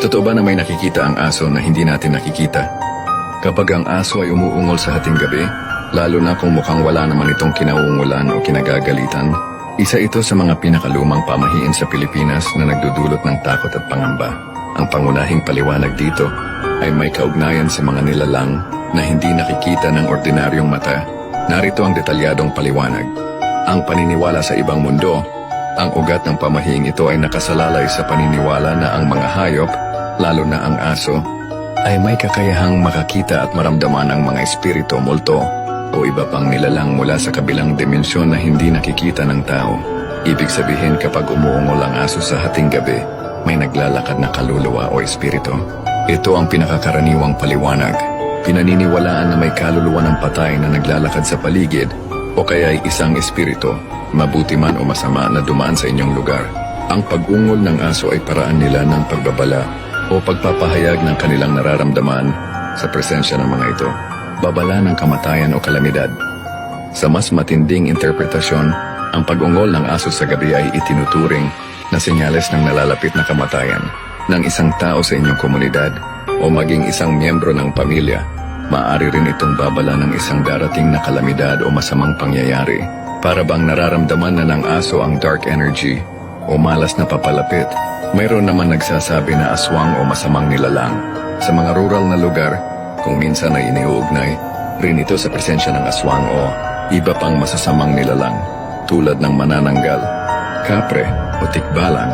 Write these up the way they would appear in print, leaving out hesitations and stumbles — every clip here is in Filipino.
Totoo ba na may nakikita ang aso na hindi natin nakikita? Kapag ang aso ay umuungol sa hating gabi, lalo na kung mukhang wala naman itong kinauungulan o kinagagalitan, isa ito sa mga pinakalumang pamahiin sa Pilipinas na nagdudulot ng takot at pangamba. Ang pangunahing paliwanag dito ay may kaugnayan sa mga nilalang na hindi nakikita ng ordinaryong mata. Narito ang detalyadong paliwanag. Ang paniniwala sa ibang mundo. Ang ugat ng pamahing ito ay nakasalalay sa paniniwala na ang mga hayop, lalo na ang aso, ay may kakayahang makakita at maramdaman ang mga espiritu, multo, o iba pang nilalang mula sa kabilang dimensyon na hindi nakikita ng tao. Ibig sabihin kapag umuungol ang aso sa hating gabi, may naglalakad na kaluluwa o espiritu. Ito ang pinakakaraniwang paliwanag. Pinaniniwalaan na may kaluluwa ng patay na naglalakad sa paligid o kaya ay isang espiritu, mabuti man o masama na dumaan sa inyong lugar. Ang pag-ungol ng aso ay paraan nila ng pagbabala o pagpapahayag ng kanilang nararamdaman sa presensya ng mga ito. Babala ng kamatayan o kalamidad. Sa mas matinding interpretasyon, ang pag-ungol ng aso sa gabi ay itinuturing na senyales ng nalalapit na kamatayan ng isang tao sa inyong komunidad o maging isang miyembro ng pamilya. Maaari rin itong babala ng isang darating na kalamidad o masamang pangyayari. Para bang nararamdaman na ng aso ang dark energy o malas na papalapit. Mayroon naman nagsasabi na aswang o masamang nilalang. Sa mga rural na lugar, kung minsan ay iniuugnay rin ito sa presensya ng aswang o iba pang masasamang nilalang tulad ng manananggal, kapre o tikbalang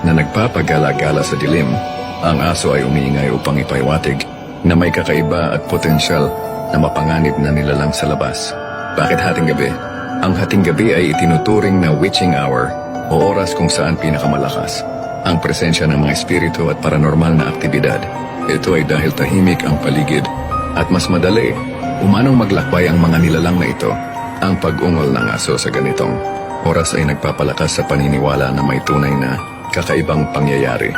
na nagpapagala-gala sa dilim. Ang aso ay umiingay upang ipaiwatig na may kakaiba at potensyal na mapanganib na nilalang sa labas. Bakit hating gabi? Ang hating gabi ay itinuturing na witching hour o oras kung saan pinakamalakas ang presensya ng mga espiritu at paranormal na aktibidad. Ito ay dahil tahimik ang paligid at mas madali umanong maglakbay ang mga nilalang na ito. Ang pag-ungol ng aso sa ganitong oras ay nagpapalakas sa paniniwala na may tunay na kakaibang pangyayari.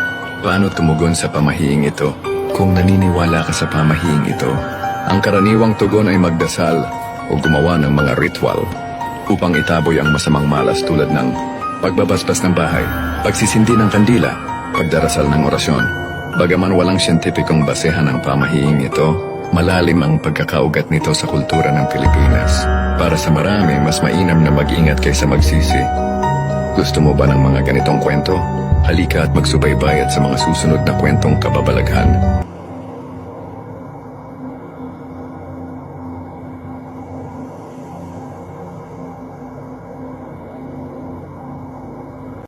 Paano tumugon sa pamahing ito? Kung naniniwala ka sa pamahing ito, ang karaniwang tugon ay magdasal o gumawa ng mga ritual upang itaboy ang masamang malas tulad ng pagbabasbas ng bahay, pagsisindi ng kandila, pagdarasal ng orasyon. Bagaman walang siyentipikong basehan ang pamahing ito, malalim ang pagkakaugat nito sa kultura ng Pilipinas. Para sa marami, mas mainam na mag-ingat kaysa magsisi. Gusto mo ba ng mga ganitong kwento? Halika at magsubaybay at sa mga susunod na kwentong kababalaghan.